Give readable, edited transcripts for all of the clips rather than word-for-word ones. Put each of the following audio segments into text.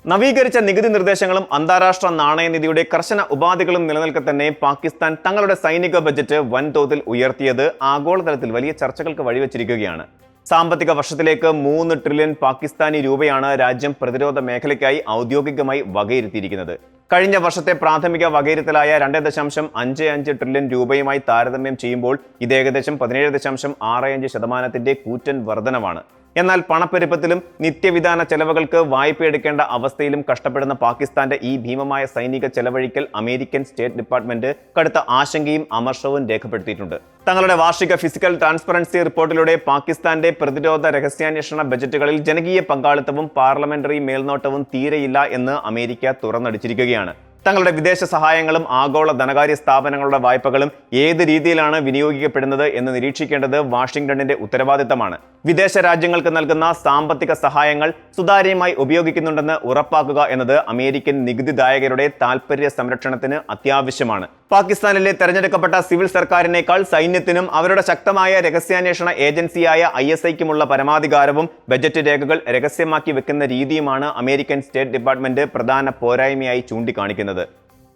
നവീകരിച്ച നികുതി നിർദ്ദേശങ്ങളും അന്താരാഷ്ട്ര നാണയനിധിയുടെ കർശന ഉപാധികളും നിലനിൽക്കെ തന്നെ പാകിസ്ഥാൻ തങ്ങളുടെ സൈനിക ബജറ്റ് വൻതോതിൽ ഉയർത്തിയത് ആഗോളതലത്തിൽ വലിയ ചർച്ചകൾക്ക് വഴിവെച്ചിരിക്കുകയാണ്. സാമ്പത്തിക വർഷത്തിലേക്ക് 3 ട്രില്യൺ പാകിസ്ഥാനി രൂപയാണ് രാജ്യം പ്രതിരോധ മേഖലയ്ക്കായി ഔദ്യോഗികമായി വകയിരുത്തിയിരിക്കുന്നത്. കഴിഞ്ഞ വർഷത്തെ പ്രാഥമിക വകയിരുത്തലായ 2.55 ട്രില്യൺ രൂപയുമായി താരതമ്യം ചെയ്യുമ്പോൾ ഇത് ഏകദേശം 17.65% കൂറ്റൻ വർധനവാണ്. എന്നാൽ പണപ്പെരുപ്പത്തിലും നിത്യവിധാന ചെലവുകൾക്ക് വായ്പയെടുക്കേണ്ട അവസ്ഥയിലും കഷ്ടപ്പെടുന്ന പാകിസ്ഥാന്റെ ഈ ഭീമമായ സൈനിക ചെലവഴിക്കൽ അമേരിക്കൻ സ്റ്റേറ്റ് ഡിപ്പാർട്ട്മെന്റ് കടുത്ത ആശങ്കയും അമർഷവും രേഖപ്പെടുത്തിയിട്ടുണ്ട്. തങ്ങളുടെ വാർഷിക ഫിസിക്കൽ ട്രാൻസ്പറൻസി റിപ്പോർട്ടിലൂടെ പാകിസ്ഥാന്റെ പ്രതിരോധ രഹസ്യാന്വേഷണ ബജറ്റുകളിൽ ജനകീയ പങ്കാളിത്തവും പാർലമെന്ററി മേൽനോട്ടവും തീരെയില്ല എന്ന് അമേരിക്ക തുറന്നടിച്ചിരിക്കുകയാണ്. തങ്ങളുടെ വിദേശ സഹായങ്ങളും ആഗോള ധനകാര്യ സ്ഥാപനങ്ങളുടെ വായ്പകളും ഏത് രീതിയിലാണ് വിനിയോഗിക്കപ്പെടുന്നത് എന്ന് നിരീക്ഷിക്കേണ്ടത് വാഷിംഗ്ടണിന്റെ ഉത്തരവാദിത്തമാണ്. വിദേശ രാജ്യങ്ങൾക്ക് നൽകുന്ന സാമ്പത്തിക സഹായങ്ങൾ സുതാര്യമായി ഉപയോഗിക്കുന്നുണ്ടെന്ന് ഉറപ്പാക്കുക എന്നത് അമേരിക്കൻ നികുതിദായകരുടെ താൽപര്യ സംരക്ഷണത്തിന് അത്യാവശ്യമാണ്. പാകിസ്ഥാനിലെ തെരഞ്ഞെടുക്കപ്പെട്ട സിവിൽ സർക്കാരിനേക്കാൾ സൈന്യത്തിനും അവരുടെ ശക്തമായ രഹസ്യാന്വേഷണ ഏജൻസിയായ ISIക്കുമുള്ള പരമാധികാരവും ബജറ്റ് രേഖകൾ രഹസ്യമാക്കി വെക്കുന്ന രീതിയുമാണ് അമേരിക്കൻ സ്റ്റേറ്റ് ഡിപ്പാർട്ട്മെന്റ് പ്രധാന പോരായ്മയായി ചൂണ്ടിക്കാണിക്കുന്നത്.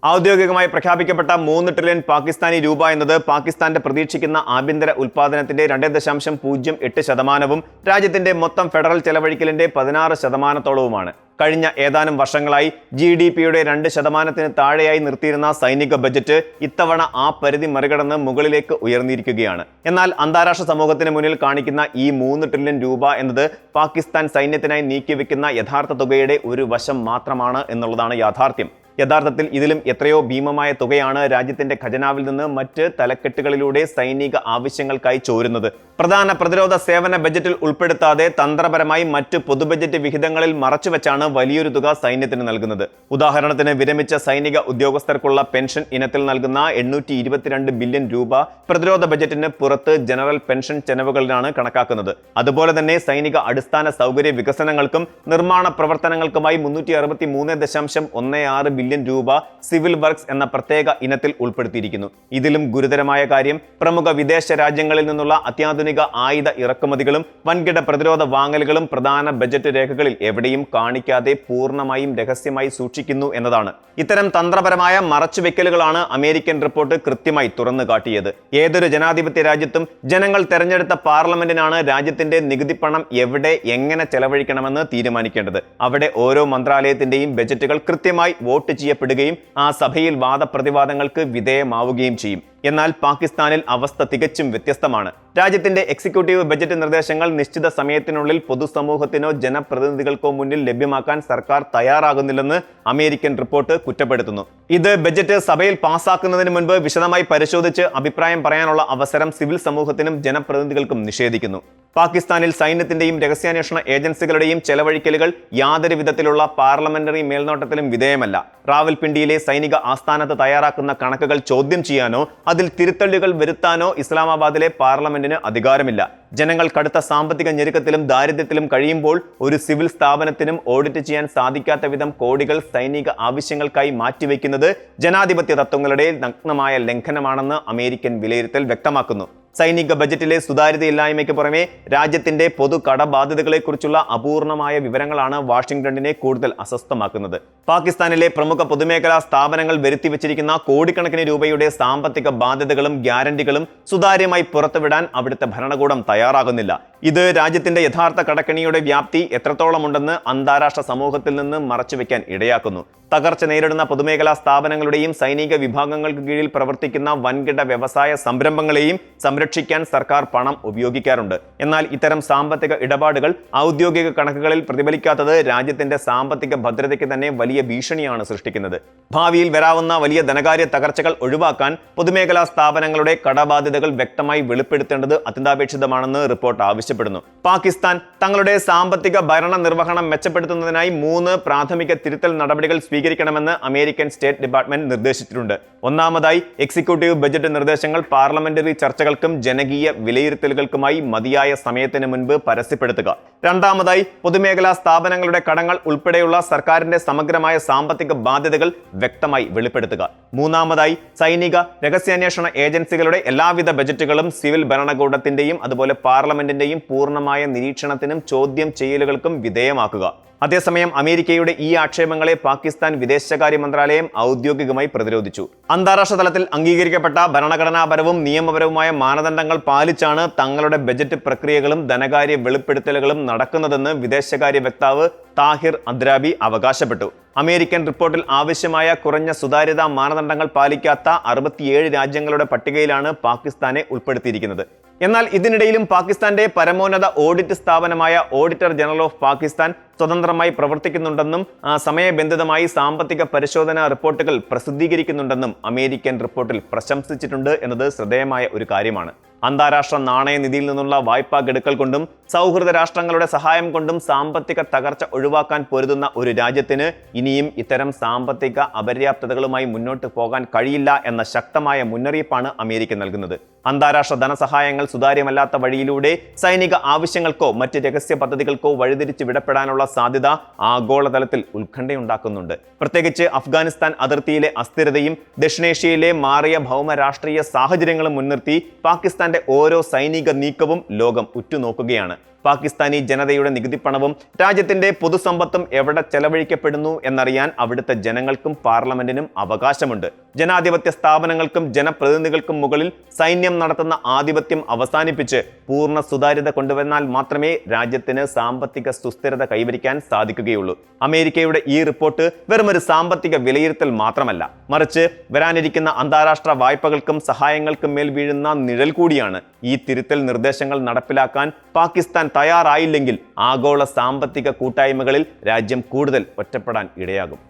ഔദ്യോഗികമായി പ്രഖ്യാപിക്കപ്പെട്ട 3 ട്രില്യൺ പാകിസ്ഥാനി രൂപ എന്നത് പാകിസ്ഥാന്റെ പ്രതീക്ഷിക്കുന്ന ആഭ്യന്തര ഉൽപാദനത്തിന്റെ 2.08%, രാജ്യത്തിന്റെ മൊത്തം ഫെഡറൽ ചെലവഴിക്കലിന്റെ 16%. കഴിഞ്ഞ ഏതാനും വർഷങ്ങളായി GDPയുടെ 2% താഴെയായി നിർത്തിയിരുന്ന സൈനിക ബജറ്റ് ഇത്തവണ ആ പരിധി മറികടന്ന് മുകളിലേക്ക് ഉയർന്നിരിക്കുകയാണ്. എന്നാൽ അന്താരാഷ്ട്ര സമൂഹത്തിന് മുന്നിൽ കാണിക്കുന്ന ഈ 3 ട്രില്യൺ രൂപ എന്നത് പാകിസ്ഥാൻ സൈന്യത്തിനായി നീക്കിവെക്കുന്ന യഥാർത്ഥ തുകയുടെ ഒരു വശം മാത്രമാണ് എന്നുള്ളതാണ് യാഥാർത്ഥ്യം. യഥാർത്ഥത്തിൽ ഇതിലും എത്രയോ ഭീമമായ തുകയാണ് രാജ്യത്തിന്റെ ഖജനാവിൽ നിന്ന് മറ്റ് തലക്കെട്ടുകളിലൂടെ സൈനിക ആവശ്യങ്ങൾക്കായി ചോരുന്നത്. പ്രധാന പ്രതിരോധ സേവന ബജറ്റിൽ ഉൾപ്പെടുത്താതെ തന്ത്രപരമായി മറ്റ് പൊതുബജറ്റ് വിഹിതങ്ങളിൽ മറച്ചുവെച്ചാണ് വലിയൊരു തുക സൈന്യത്തിന് നൽകുന്നത്. ഉദാഹരണത്തിന് വിരമിച്ച സൈനിക ഉദ്യോഗസ്ഥർക്കുള്ള പെൻഷൻ ഇനത്തിൽ നൽകുന്ന 822 ബില്യൺ രൂപ പ്രതിരോധ ബജറ്റിന് പുറത്ത് ജനറൽ പെൻഷൻ ചെലവുകളിലാണ് കണക്കാക്കുന്നത്. അതുപോലെ തന്നെ സൈനിക അടിസ്ഥാന സൗകര്യ വികസനങ്ങൾക്കും നിർമ്മാണ പ്രവർത്തനങ്ങൾക്കുമായി 361.16 ബില്യൺ രൂപ സിവിൽ വർക്ക്സ് എന്ന പ്രത്യേക ഇനത്തിൽ ഉൾപ്പെടുത്തിയിരിക്കുന്നു. ഇതിലും ഗുരുതരമായ കാര്യം പ്രമുഖ വിദേശ രാജ്യങ്ങളിൽ നിന്നുള്ള അത്യാധുനിക ആയുധ ഇറക്കുമതികളും വൻകിട പ്രതിരോധ വാങ്ങലുകളും പ്രധാന ബജറ്റ് രേഖകളിൽ എവിടെയും കാണിക്കാതെ പൂർണ്ണമായും രഹസ്യമായി സൂക്ഷിക്കുന്നു എന്നതാണ്. ഇത്തരം തന്ത്രപരമായ മറച്ചുവെക്കലുകളാണ് അമേരിക്കൻ റിപ്പോർട്ട് കൃത്യമായി തുറന്നു കാട്ടിയത്. ഏതൊരു ജനാധിപത്യ രാജ്യത്തും ജനങ്ങൾ തെരഞ്ഞെടുത്ത പാർലമെന്റിനാണ് രാജ്യത്തിന്റെ നികുതി പണം എവിടെ എങ്ങനെ ചെലവഴിക്കണമെന്ന് തീരുമാനിക്കേണ്ടത്. അവിടെ ഓരോ മന്ത്രാലയത്തിന്റെയും ബജറ്റുകൾ കൃത്യമായി വോട്ട് ചെയ്യപ്പെടുകയും ആ സഭയിൽ വാദപ്രതിവാദങ്ങൾക്ക് വിധേയമാവുകയും ചെയ്യും. എന്നാൽ പാകിസ്ഥാനിൽ അവസ്ഥ തികച്ചും വ്യത്യസ്തമാണ്. രാജ്യത്തിന്റെ എക്സിക്യൂട്ടീവ് ബജറ്റ് നിർദ്ദേശങ്ങൾ നിശ്ചിത സമയത്തിനുള്ളിൽ പൊതുസമൂഹത്തിനോ ജനപ്രതിനിധികൾക്കോ മുന്നിൽ ലഭ്യമാക്കാൻ സർക്കാർ തയ്യാറാകുന്നില്ലെന്ന് അമേരിക്കൻ റിപ്പോർട്ട് കുറ്റപ്പെടുത്തുന്നു. ഇത് ബജറ്റ് സഭയിൽ പാസാക്കുന്നതിന് മുൻപ് വിശദമായി പരിശോധിച്ച് അഭിപ്രായം പറയാനുള്ള അവസരം സിവിൽ സമൂഹത്തിനും ജനപ്രതിനിധികൾക്കും നിഷേധിക്കുന്നു. പാകിസ്ഥാനിൽ സൈന്യത്തിന്റെയും രഹസ്യാന്വേഷണ ഏജൻസികളുടെയും ചെലവഴിക്കലുകൾ യാതൊരു വിധത്തിലുള്ള പാർലമെന്ററി മേൽനോട്ടത്തിലും വിധേയമല്ല. റാവൽപിണ്ടിയിലെ സൈനിക ആസ്ഥാനത്ത് തയ്യാറാക്കുന്ന കണക്കുകൾ ചോദ്യം ചെയ്യാനോ അതിൽ തിരുത്തലുകൾ വരുത്താനോ ഇസ്ലാമാബാദിലെ പാർലമെന്റിന് അധികാരമില്ല. ജനങ്ങൾ കടുത്ത സാമ്പത്തിക ഞെരുക്കത്തിലും ദാരിദ്ര്യത്തിലും കഴിയുമ്പോൾ ഒരു സിവിൽ സ്ഥാപനത്തിനും ഓഡിറ്റ് ചെയ്യാൻ സാധിക്കാത്ത വിധം കോടികൾ സൈനിക ആവശ്യങ്ങൾക്കായി മാറ്റിവെക്കുന്നത് ജനാധിപത്യ തത്വങ്ങളുടെ നഗ്നമായ ലംഘനമാണെന്ന് അമേരിക്കൻ വിലയിരുത്തൽ വ്യക്തമാക്കുന്നു. സൈനിക ബജറ്റിലെ സുതാര്യതയില്ലായ്മയ്ക്ക് പുറമെ രാജ്യത്തിന്റെ പൊതു കടബാധ്യതകളെക്കുറിച്ചുള്ള അപൂർണമായ വിവരങ്ങളാണ് വാഷിംഗ്ടണിനെ കൂടുതൽ അസ്വസ്ഥമാക്കുന്നത്. പാകിസ്ഥാനിലെ പ്രമുഖ പൊതുമേഖലാ സ്ഥാപനങ്ങൾ വരുത്തിവെച്ചിരിക്കുന്ന കോടിക്കണക്കിന് രൂപയുടെ സാമ്പത്തിക ബാധ്യതകളും ഗ്യാരണ്ടികളും സുതാര്യമായി പുറത്തുവിടാൻ അവിടുത്തെ ഭരണകൂടം തയ്യാറാകുന്നില്ല. ഇത് രാജ്യത്തിന്റെ യഥാർത്ഥ കടക്കെണിയുടെ വ്യാപ്തി എത്രത്തോളമുണ്ടെന്ന് അന്താരാഷ്ട്ര സമൂഹത്തിൽ നിന്ന് മറച്ചുവെക്കാൻ ഇടയാക്കുന്നു. തകർച്ച നേരിടുന്ന പൊതുമേഖലാ സ്ഥാപനങ്ങളുടെയും സൈനിക വിഭാഗങ്ങൾക്ക് കീഴിൽ പ്രവർത്തിക്കുന്ന വൻകിട വ്യവസായ സംരംഭങ്ങളെയും സംരക്ഷിക്കാൻ സർക്കാർ പണം ഉപയോഗിക്കാറുണ്ട്. എന്നാൽ ഇത്തരം സാമ്പത്തിക ഇടപാടുകൾ ഔദ്യോഗിക കണക്കുകളിൽ പ്രതിഫലിക്കാത്തത് രാജ്യത്തിന്റെ സാമ്പത്തിക ഭദ്രതയ്ക്ക് തന്നെ വലിയ ഭീഷണിയാണ് സൃഷ്ടിക്കുന്നത്. ഭാവിയിൽ വരാവുന്ന വലിയ ധനകാര്യ തകർച്ചകൾ ഒഴിവാക്കാൻ പൊതുമേഖലാ സ്ഥാപനങ്ങളുടെ കടബാധ്യതകൾ വ്യക്തമായി വെളിപ്പെടുത്തേണ്ടത് അത്യന്താപേക്ഷിതമാണെന്ന് റിപ്പോർട്ട് ആവശ്യപ്പെടുന്നു. പാകിസ്ഥാൻ തങ്ങളുടെ സാമ്പത്തിക ഭരണ നിർവഹണം മെച്ചപ്പെടുത്തുന്നതിനായി 3 പ്രാഥമിക തിരുത്തൽ നടപടികൾ സ്വീകരിക്കണമെന്ന് അമേരിക്കൻ സ്റ്റേറ്റ് ഡിപ്പാർട്ട്മെന്റ് നിർദ്ദേശിച്ചിട്ടുണ്ട്. ഒന്നാമതായി, എക്സിക്യൂട്ടീവ് ബജറ്റ് നിർദ്ദേശങ്ങൾ പാർലമെന്ററി ചർച്ചകൾക്കും ജനകീയ വിലയിരുത്തലുകൾക്കുമായി മതിയായ സമയത്തിന് മുൻപ് പരസ്യപ്പെടുത്തുക. രണ്ടാമതായി, പൊതുമേഖലാ സ്ഥാപനങ്ങളുടെ കടങ്ങൾ ഉൾപ്പെടെയുള്ള സർക്കാരിന്റെ സമഗ്രമായ സാമ്പത്തിക ബാധ്യതകൾ വ്യക്തമായി വെളിപ്പെടുത്തുക. മൂന്നാമതായി, സൈനിക രഹസ്യാന്വേഷണ ഏജൻസികളുടെ എല്ലാവിധ ബജറ്റുകളും സിവിൽ ഭരണകൂടത്തിന്റെയും അതുപോലെ പാർലമെന്റിന്റെയും പൂർണ്ണമായ നിരീക്ഷണത്തിനും ചോദ്യം ചെയ്യലുകൾക്കും വിധേയമാക്കുക. അതേസമയം അമേരിക്കയുടെ ഈ ആക്ഷേപങ്ങളെ പാകിസ്ഥാൻ വിദേശകാര്യ മന്ത്രാലയം ഔദ്യോഗികമായി പ്രതിരോധിച്ചു. അന്താരാഷ്ട്ര തലത്തിൽ അംഗീകരിക്കപ്പെട്ട ഭരണഘടനാപരവും നിയമപരവുമായ മാനദണ്ഡങ്ങൾ പാലിച്ചാണ് തങ്ങളുടെ ബജറ്റ് പ്രക്രിയകളും ധനകാര്യ വെളിപ്പെടുത്തലുകളും നടക്കുന്നതെന്ന് വിദേശകാര്യ വക്താവ് താഹിർ അദ്രാബി അവകാശപ്പെട്ടു. അമേരിക്കൻ റിപ്പോർട്ടിൽ ആവശ്യമായ കുറഞ്ഞ സുതാര്യതാ മാനദണ്ഡങ്ങൾ പാലിക്കാത്ത 67 രാജ്യങ്ങളുടെ പട്ടികയിലാണ് പാകിസ്ഥാനെ ഉൾപ്പെടുത്തിയിരിക്കുന്നത്. എന്നാൽ ഇതിനിടയിലും പാകിസ്ഥാന്റെ പരമോന്നത ഓഡിറ്റ് സ്ഥാപനമായ ഓഡിറ്റർ ജനറൽ ഓഫ് പാകിസ്ഥാൻ സ്വതന്ത്രമായി പ്രവർത്തിക്കുന്നുണ്ടെന്നും സമയബന്ധിതമായി സാമ്പത്തിക പരിശോധനാ റിപ്പോർട്ടുകൾ പ്രസിദ്ധീകരിക്കുന്നുണ്ടെന്നും അമേരിക്കൻ റിപ്പോർട്ടിൽ പ്രശംസിച്ചിട്ടുണ്ട് എന്നത് ശ്രദ്ധേയമായ ഒരു കാര്യമാണ്. അന്താരാഷ്ട്ര നാണയനിധിയിൽ നിന്നുള്ള വായ്പാ ഗഡുക്കൾ കൊണ്ടും സൗഹൃദ രാഷ്ട്രങ്ങളുടെ സഹായം കൊണ്ടും സാമ്പത്തിക തകർച്ച ഒഴിവാക്കാൻ പൊരുതുന്ന ഒരു രാജ്യത്തിന് ഇനിയും ഇത്തരം സാമ്പത്തിക അപര്യാപ്തതകളുമായി മുന്നോട്ട് പോകാൻ കഴിയില്ല എന്ന ശക്തമായ മുന്നറിയിപ്പാണ് അമേരിക്ക നൽകുന്നത്. അന്താരാഷ്ട്ര ധനസഹായങ്ങൾ സുതാര്യമല്ലാത്ത വഴിയിലൂടെ സൈനിക ആവശ്യങ്ങൾക്കോ മറ്റ് രഹസ്യ പദ്ധതികൾക്കോ വഴിതിരിച്ച് വിടപ്പെടാനുള്ള സാധ്യത ആഗോളതലത്തിൽ ഉത്കണ്ഠയുണ്ടാക്കുന്നുണ്ട്. പ്രത്യേകിച്ച് അഫ്ഗാനിസ്ഥാൻ അതിർത്തിയിലെ അസ്ഥിരതയും ദക്ഷിണേഷ്യയിലെ മാറിയ ഭൗമ രാഷ്ട്രീയ സാഹചര്യങ്ങളും മുൻനിർത്തി പാകിസ്ഥാന്റെ ഓരോ സൈനിക നീക്കവും ലോകം ഉറ്റുനോക്കുകയാണ്. പാകിസ്ഥാനി ജനതയുടെ നികുതിപ്പണവും രാജ്യത്തിന്റെ പൊതുസമ്പത്തും എവിടെ ചെലവഴിക്കപ്പെടുന്നു എന്നറിയാൻ അവിടുത്തെ ജനങ്ങൾക്കും പാർലമെന്റിനും അവകാശമുണ്ട്. ജനാധിപത്യ സ്ഥാപനങ്ങൾക്കും ജനപ്രതിനിധികൾക്കും മുകളിൽ സൈന്യം നടത്തുന്ന ആധിപത്യം അവസാനിപ്പിച്ച് പൂർണ്ണ സുതാര്യത കൊണ്ടുവന്നാൽ മാത്രമേ രാജ്യത്തിന് സാമ്പത്തിക സുസ്ഥിരത കൈവരിക്കാൻ സാധിക്കുകയുള്ളൂ. അമേരിക്കയുടെ ഈ റിപ്പോർട്ട് വെറുമൊരു സാമ്പത്തിക വിലയിരുത്തൽ മാത്രമല്ല, മറിച്ച് വരാനിരിക്കുന്ന അന്താരാഷ്ട്ര വായ്പകൾക്കും സഹായങ്ങൾക്കും മേൽ വീഴുന്ന നിഴൽ കൂടിയാണ്. ഈ തിരുത്തൽ നിർദ്ദേശങ്ങൾ നടപ്പിലാക്കാൻ പാകിസ്ഥാൻ തയ്യാറായില്ലെങ്കിൽ ആഗോള സാമ്പത്തിക കൂട്ടായ്മകളിൽ രാജ്യം കൂടുതൽ ഒറ്റപ്പെടാൻ ഇടയാകും.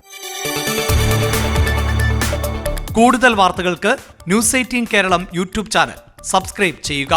കൂടുതൽ വാർത്തകൾക്ക് news 18 Keralam YouTube channel subscribe ചെയ്യുക.